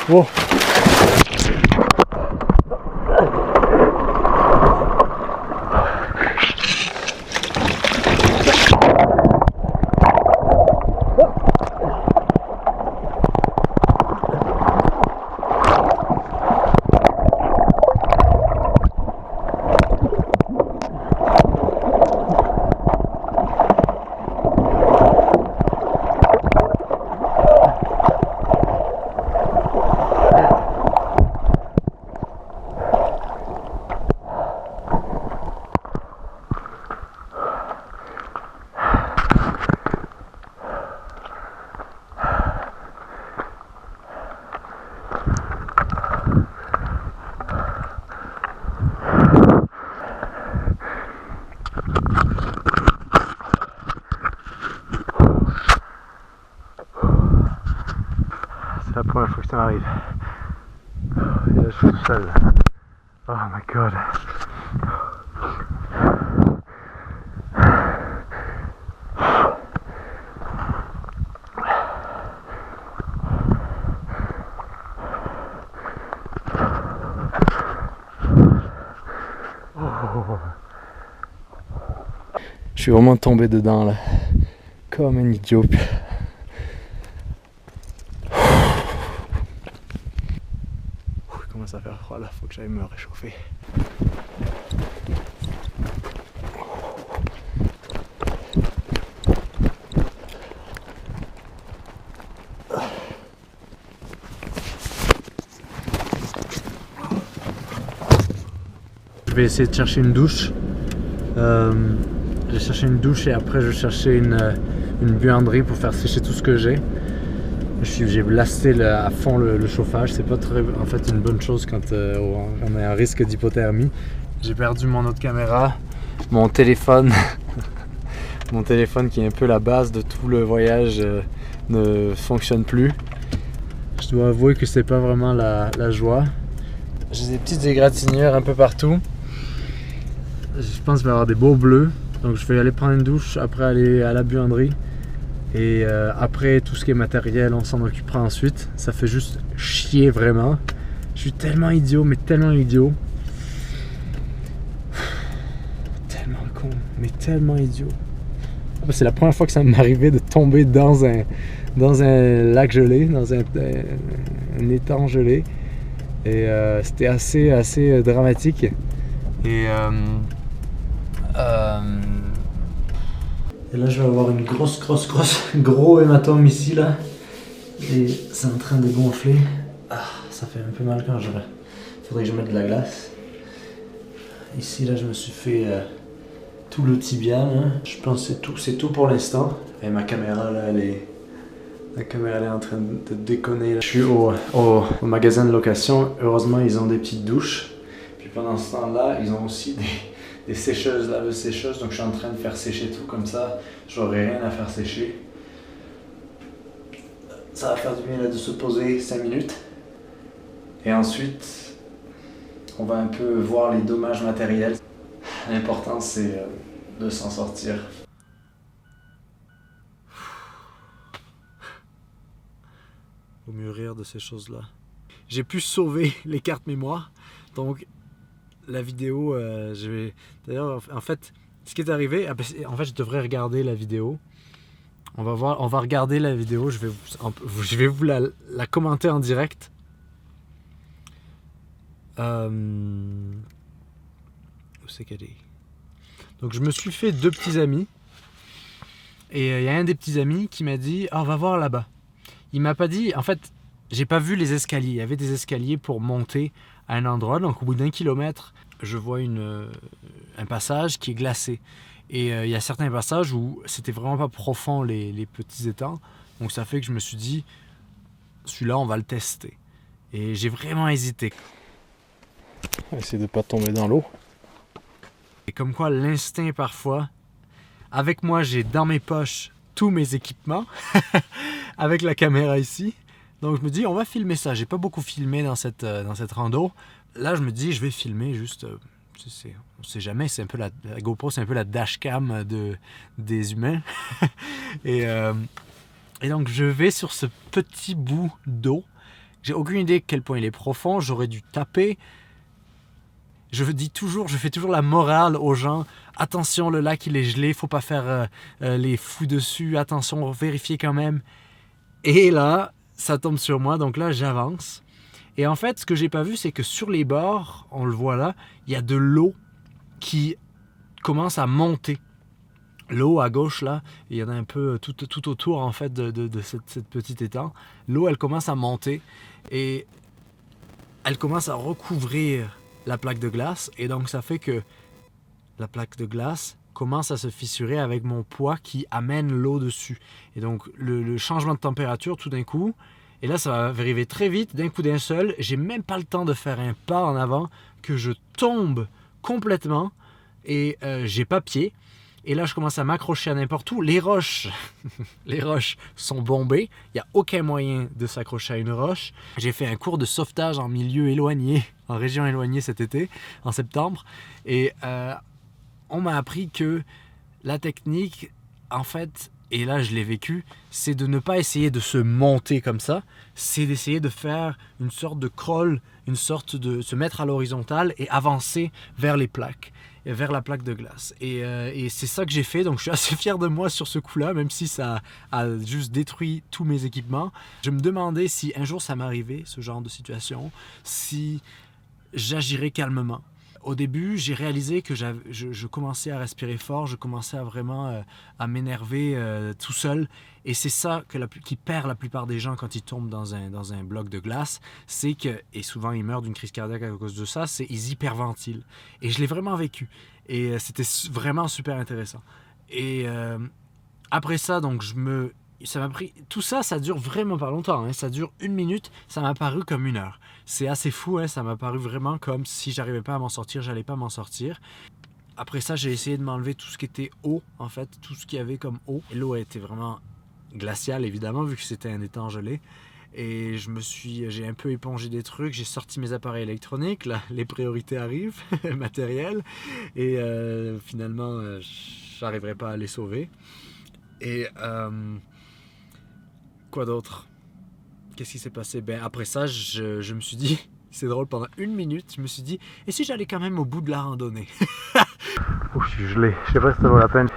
Wow. C'est la première fois que ça m'arrive. Et là je suis tout seul. Oh my god. Je suis vraiment tombé dedans là. Comme un idiot. Il commence à faire froid là, faut que j'aille me réchauffer. Je vais essayer de chercher une douche. J'ai cherché une douche et après je cherchais une buanderie pour faire sécher tout ce que j'ai. J'ai blasté à fond le chauffage, c'est pas très, en fait une bonne chose quand on a un risque d'hypothermie. J'ai perdu mon autre caméra, mon téléphone, mon téléphone qui est un peu la base de tout le voyage ne fonctionne plus. Je dois avouer que c'est pas vraiment la joie. J'ai des petites égratignures un peu partout. Je pense qu'il va y avoir des beaux bleus, donc je vais aller prendre une douche, après aller à la buanderie. Et après tout ce qui est matériel, on s'en occupera ensuite. Ça fait juste chier vraiment. Je suis tellement idiot, mais tellement idiot. Tellement con, mais tellement idiot. C'est la première fois que ça m'est arrivé de tomber dans un lac gelé, dans un étang gelé. Et c'était assez dramatique. Et là je vais avoir une gros hématome ici là. Et c'est en train de gonfler. Ah, ça fait un peu mal quand faudrait que je mette de la glace. Ici là je me suis fait tout le tibia là. Je pense que c'est tout pour l'instant. Et ma caméra là la caméra elle est en train de déconner là. Je suis au magasin de location. Heureusement ils ont des petites douches. Puis pendant ce temps là ils ont aussi des sécheuses, lave-sécheuses, donc je suis en train de faire sécher tout comme ça, j'aurai rien à faire sécher. Ça va faire du bien là de se poser 5 minutes. Et ensuite, on va un peu voir les dommages matériels. L'important c'est de s'en sortir. Vaut mieux rire de ces choses-là. J'ai pu sauver les cartes mémoire, donc la vidéo, d'ailleurs, en fait, ce qui est arrivé, en fait, je devrais regarder la vidéo. On va regarder la vidéo. Je vais vous la commenter en direct. Où c'est qu'elle est? Donc, je me suis fait 2 petits amis. Et il y a un des petits amis qui m'a dit, on va voir là-bas. Il m'a pas dit, en fait, j'ai pas vu les escaliers. Il y avait des escaliers pour monter à un endroit. Donc, au bout d'1 kilomètre, je vois un passage qui est glacé. Et il y a certains passages où c'était vraiment pas profond les petits étangs. Donc ça fait que je me suis dit, celui-là on va le tester. Et j'ai vraiment hésité. Essayer de ne pas tomber dans l'eau. Et comme quoi l'instinct parfois, avec moi j'ai dans mes poches tous mes équipements, avec la caméra ici. Donc je me dis on va filmer ça. J'ai pas beaucoup filmé dans cette rando. Là je me dis je vais filmer juste, on sait jamais, c'est un peu la GoPro, c'est un peu la dashcam des humains. Et donc je vais sur ce petit bout d'eau. J'ai aucune idée à quel point il est profond, j'aurais dû taper. Je fais toujours la morale aux gens. Attention, le lac il est gelé, faut pas faire les fous dessus, attention, vérifiez quand même. Et là, ça tombe sur moi, donc là j'avance. Et en fait, ce que j'ai pas vu, c'est que sur les bords, on le voit là, il y a de l'eau qui commence à monter. L'eau à gauche là, il y en a un peu tout autour en fait de cette petite étang. L'eau elle commence à monter et elle commence à recouvrir la plaque de glace et donc ça fait que la plaque de glace commence à se fissurer avec mon poids qui amène l'eau dessus. Et donc le changement de température tout d'un coup, et là ça va arriver très vite, d'un coup d'un seul, j'ai même pas le temps de faire un pas en avant que je tombe complètement et j'ai pas pied. Et là, je commence à m'accrocher à n'importe où. Les roches sont bombées. Il n'y a aucun moyen de s'accrocher à une roche. J'ai fait un cours de sauvetage en milieu éloigné, en région éloignée cet été, en septembre. Et on m'a appris que la technique, en fait, et là je l'ai vécu, c'est de ne pas essayer de se monter comme ça. C'est d'essayer de faire une sorte de crawl, une sorte de se mettre à l'horizontale et avancer vers les plaques. Vers la plaque de glace. Et c'est ça que j'ai fait, donc je suis assez fier de moi sur ce coup-là, même si ça a juste détruit tous mes équipements. Je me demandais si un jour ça m'arrivait, ce genre de situation, si j'agirais calmement. Au début, j'ai réalisé que je commençais à respirer fort, je commençais à vraiment à m'énerver tout seul. Et c'est ça qui perd la plupart des gens quand ils tombent dans un bloc de glace. C'est que, et souvent ils meurent d'une crise cardiaque à cause de ça, c'est ils hyperventilent. Et je l'ai vraiment vécu. Et c'était vraiment super intéressant. Et après ça, donc ça m'a pris... Tout ça, ça dure vraiment pas longtemps. Hein. Ça dure 1 minute, ça m'a paru comme 1 heure. C'est assez fou, hein. Ça m'a paru vraiment comme si j'arrivais pas à m'en sortir, j'allais pas m'en sortir. Après ça, j'ai essayé de m'enlever tout ce qui était eau, en fait, tout ce qu'il y avait comme eau. Et l'eau a été vraiment glaciale, évidemment, vu que c'était un étang gelé. Et j'ai un peu épongé des trucs, j'ai sorti mes appareils électroniques, là, les priorités arrivent, matériel. Et finalement, j'arriverai pas à les sauver. Et... quoi d'autre? Qu'est-ce qui s'est passé? Ben après ça, je me suis dit, c'est drôle, pendant 1 minute, je me suis dit, et si j'allais quand même au bout de la randonnée? Oh, je suis gelé, je sais pas si ça vaut la peine.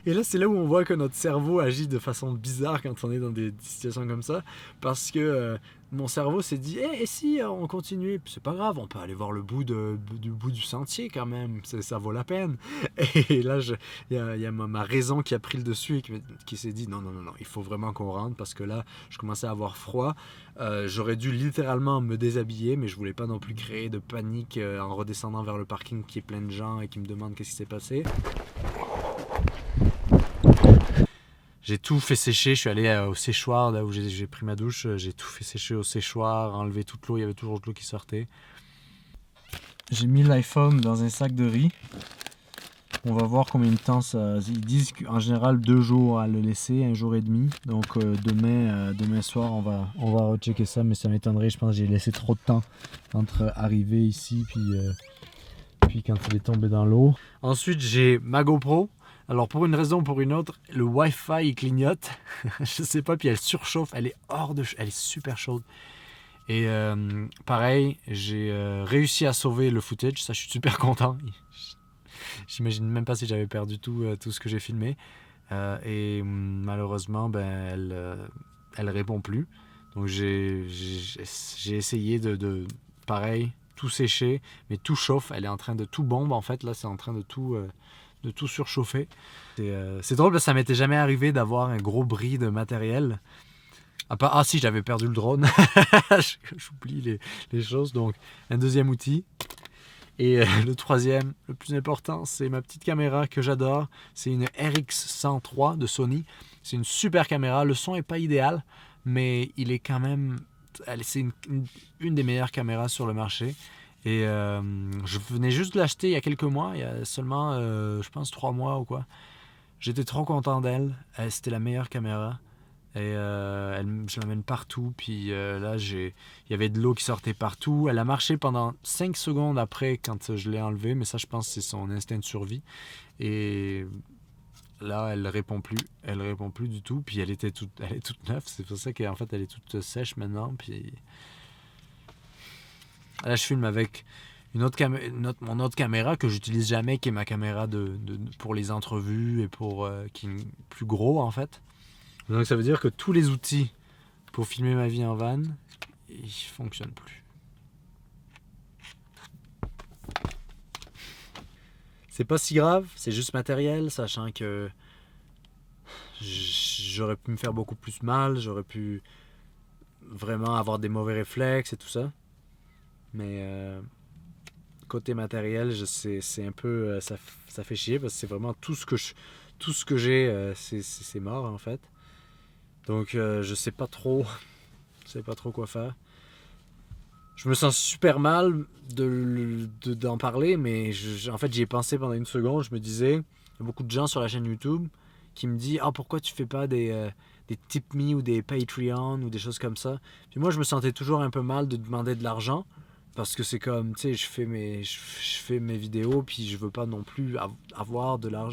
Et là, c'est là où on voit que notre cerveau agit de façon bizarre quand on est dans des situations comme ça, parce que mon cerveau s'est dit, et si on continuait? C'est pas grave, on peut aller voir le bout du sentier quand même, ça vaut la peine. Et là, il y a ma raison qui a pris le dessus et qui s'est dit, non, il faut vraiment qu'on rentre, parce que là, je commençais à avoir froid. J'aurais dû littéralement me déshabiller, mais je voulais pas non plus créer de panique en redescendant vers le parking qui est plein de gens et qui me demandent qu'est-ce qui s'est passé. J'ai tout fait sécher, je suis allé au séchoir, là où j'ai pris ma douche, j'ai tout fait sécher au séchoir, enlevé toute l'eau, il y avait toujours de l'eau qui sortait. J'ai mis l'iPhone dans un sac de riz. On va voir combien de temps ça... Ils disent qu'en général 2 jours à le laisser, 1 jour et demi. Donc demain soir on va rechecker ça, mais ça m'étonnerait, je pense que j'ai laissé trop de temps entre arriver ici puis quand il est tombé dans l'eau. Ensuite j'ai ma GoPro. Alors pour une raison ou pour une autre, le Wi-Fi il clignote, je sais pas, puis elle surchauffe, elle est super chaude. Et pareil, j'ai réussi à sauver le footage, ça je suis super content. J'imagine même pas si j'avais perdu tout ce que j'ai filmé. Et malheureusement, elle répond plus. Donc j'ai essayé de pareil, tout sécher, mais tout chauffe, elle est en train de tout bombe en fait, là c'est en train de tout surchauffer. C'est drôle parce que ça m'était jamais arrivé d'avoir un gros bris de matériel. Ah si, j'avais perdu le drone. J'oublie les choses. Donc un deuxième outil. Et le troisième, le plus important, c'est ma petite caméra que j'adore. C'est une RX103 de Sony. C'est une super caméra. Le son est pas idéal, mais il est quand même... C'est une des meilleures caméras sur le marché. Et je venais juste de l'acheter il y a quelques mois, il y a seulement, je pense, 3 mois ou quoi. J'étais trop content d'elle. C'était la meilleure caméra. Et je l'amène partout. Puis là, il y avait de l'eau qui sortait partout. Elle a marché pendant 5 secondes après quand je l'ai enlevée. Mais ça, je pense, c'est son instinct de survie. Et Là, elle répond plus. Elle répond plus du tout. Puis elle est toute neuve. C'est pour ça qu'en fait, elle est toute sèche maintenant. Puis là, je filme avec mon autre caméra que j'utilise jamais, qui est ma caméra pour les entrevues et qui est plus gros en fait. Donc ça veut dire que tous les outils pour filmer ma vie en van, ils fonctionnent plus. C'est pas si grave, c'est juste matériel, sachant que j'aurais pu me faire beaucoup plus mal, j'aurais pu vraiment avoir des mauvais réflexes et tout ça. Mais côté matériel, c'est un peu ça fait chier parce que c'est vraiment tout ce que j'ai, c'est mort en fait. Donc je sais pas trop quoi faire. Je me sens super mal d'en parler, mais en fait j'y ai pensé pendant une seconde. Je me disais, il y a beaucoup de gens sur la chaîne YouTube qui me disent pourquoi tu fais pas des Tip Me ou des Patreon ou des choses comme ça. Puis moi je me sentais toujours un peu mal de demander de l'argent. Parce que c'est comme, tu sais, je fais mes vidéos, puis je veux pas non plus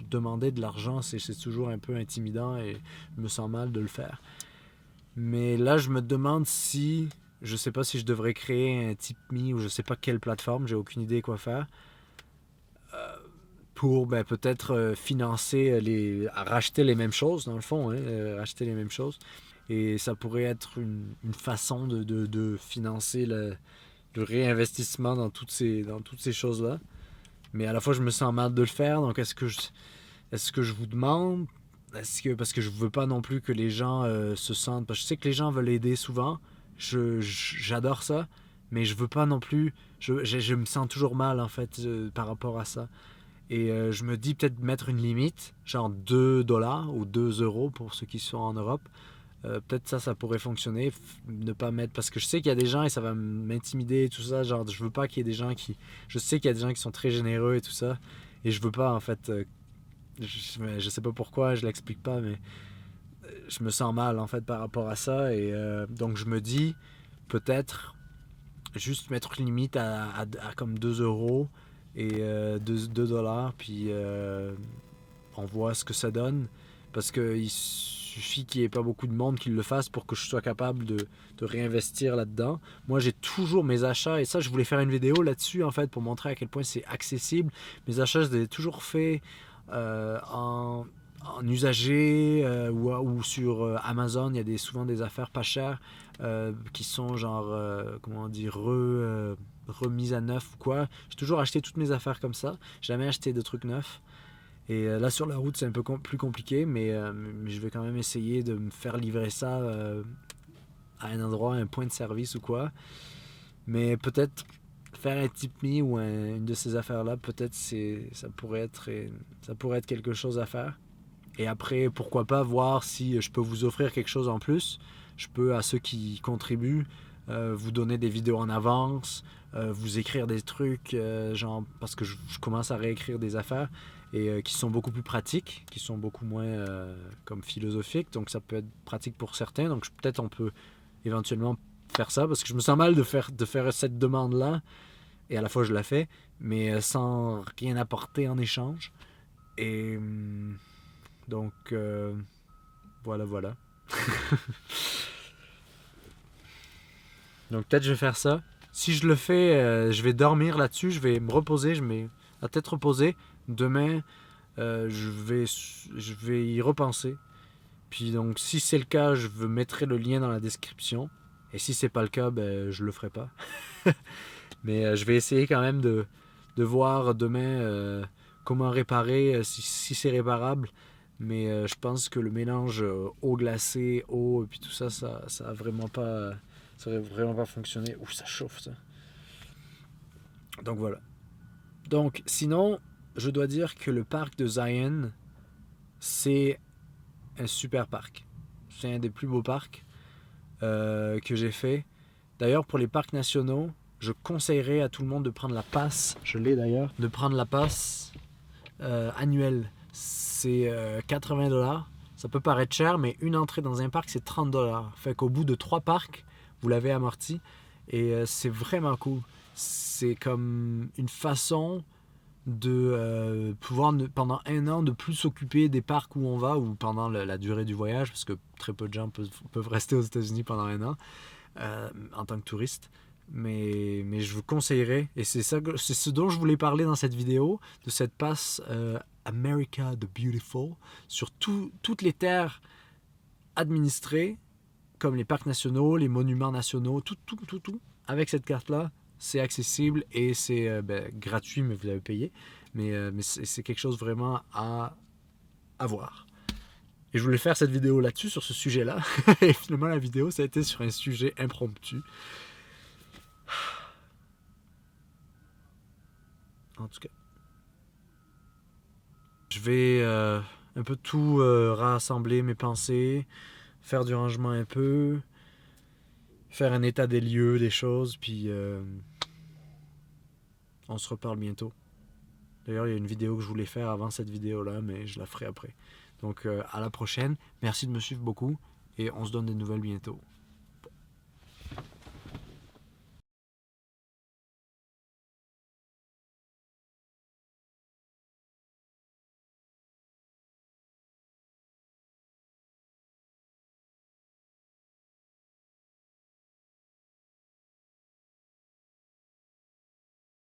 demander de l'argent. C'est toujours un peu intimidant et je me sens mal de le faire. Mais là, je me demande je sais pas si je devrais créer un Tip.me ou je sais pas quelle plateforme, j'ai aucune idée quoi faire. Pour peut-être financer, racheter les mêmes choses, dans le fond, racheter les mêmes choses. Et ça pourrait être une façon de financer le réinvestissement dans toutes ces choses-là. Mais à la fois, je me sens mal de le faire. Donc, est-ce que je vous demande parce que je veux pas non plus que les gens se sentent... Parce que je sais que les gens veulent aider souvent. J'adore ça. Mais je veux pas non plus... Je me sens toujours mal, en fait, par rapport à ça. Et je me dis peut-être mettre une limite, genre $2 ou 2 € pour ceux qui sont en Europe. Peut-être ça pourrait fonctionner, ne pas mettre, parce que je sais qu'il y a des gens et ça va m'intimider et tout ça, genre je veux pas qu'il y ait des gens je sais qu'il y a des gens qui sont très généreux et tout ça, et je veux pas en fait, je sais pas pourquoi, je l'explique pas, mais je me sens mal en fait par rapport à ça, et donc je me dis peut-être juste mettre une limite à comme 2 € et 2 $, puis on voit ce que ça donne, parce que il suffit qu'il n'y ait pas beaucoup de monde qui le fasse pour que je sois capable de réinvestir là-dedans. Moi, j'ai toujours mes achats, et ça, je voulais faire une vidéo là-dessus, en fait, pour montrer à quel point c'est accessible. Mes achats, je les ai toujours faits en usagé ou sur Amazon. Il y a souvent des affaires pas chères qui sont genre, comment dire, remises à neuf ou quoi. J'ai toujours acheté toutes mes affaires comme ça. Jamais acheté de trucs neufs. Et là, sur la route, c'est un peu plus compliqué, mais je vais quand même essayer de me faire livrer ça à un endroit, un point de service ou quoi. Mais peut-être faire un Tip.me ou une de ces affaires-là, peut-être ça pourrait être quelque chose à faire. Et après, pourquoi pas voir si je peux vous offrir quelque chose en plus. Je peux, à ceux qui contribuent, vous donner des vidéos en avance, vous écrire des trucs, genre, parce que je commence à réécrire des affaires, et qui sont beaucoup plus pratiques, qui sont beaucoup moins comme philosophiques, donc ça peut être pratique pour certains, donc peut-être on peut éventuellement faire ça, parce que je me sens mal de faire cette demande-là, et à la fois je la fais, mais sans rien apporter en échange, et donc voilà. Donc peut-être je vais faire ça. Si je le fais, je vais dormir là-dessus, je vais me reposer, je vais la tête reposée. Demain, je vais y repenser. Puis donc, si c'est le cas, je mettrai le lien dans la description. Et si c'est pas le cas, je le ferai pas. Mais je vais essayer quand même de voir demain comment réparer, si c'est réparable. Mais je pense que le mélange eau glacée, eau et puis tout ça, ça a vraiment pas, ça aurait vraiment pas fonctionné. Ouh, ça chauffe ça. Donc voilà. Donc sinon, je dois dire que le parc de Zion, c'est un super parc. C'est un des plus beaux parcs que j'ai fait. D'ailleurs, pour les parcs nationaux, je conseillerais à tout le monde de prendre la passe, je l'ai d'ailleurs, de prendre la passe annuelle. C'est 80 $. Ça peut paraître cher, mais une entrée dans un parc, c'est 30 $. Fait qu'au bout de 3 parcs, vous l'avez amorti. Et c'est vraiment cool. C'est comme une façon de pouvoir pendant 1 an ne plus s'occuper des parcs où on va ou pendant la durée du voyage, parce que très peu de gens peuvent rester aux États-Unis pendant 1 an en tant que touriste. Mais je vous conseillerais, et c'est ce dont je voulais parler dans cette vidéo, de cette passe America the Beautiful sur toutes les terres administrées, comme les parcs nationaux, les monuments nationaux, tout. Avec cette carte-là, c'est accessible et c'est gratuit, mais vous avez payé. Mais c'est quelque chose vraiment à voir. Et je voulais faire cette vidéo là-dessus, sur ce sujet-là. Et finalement, la vidéo, ça a été sur un sujet impromptu. En tout cas, je vais un peu tout rassembler mes pensées, faire du rangement un peu, faire un état des lieux, des choses, puis on se reparle bientôt. D'ailleurs, il y a une vidéo que je voulais faire avant cette vidéo-là, mais je la ferai après. Donc, à la prochaine. Merci de me suivre beaucoup et on se donne des nouvelles bientôt.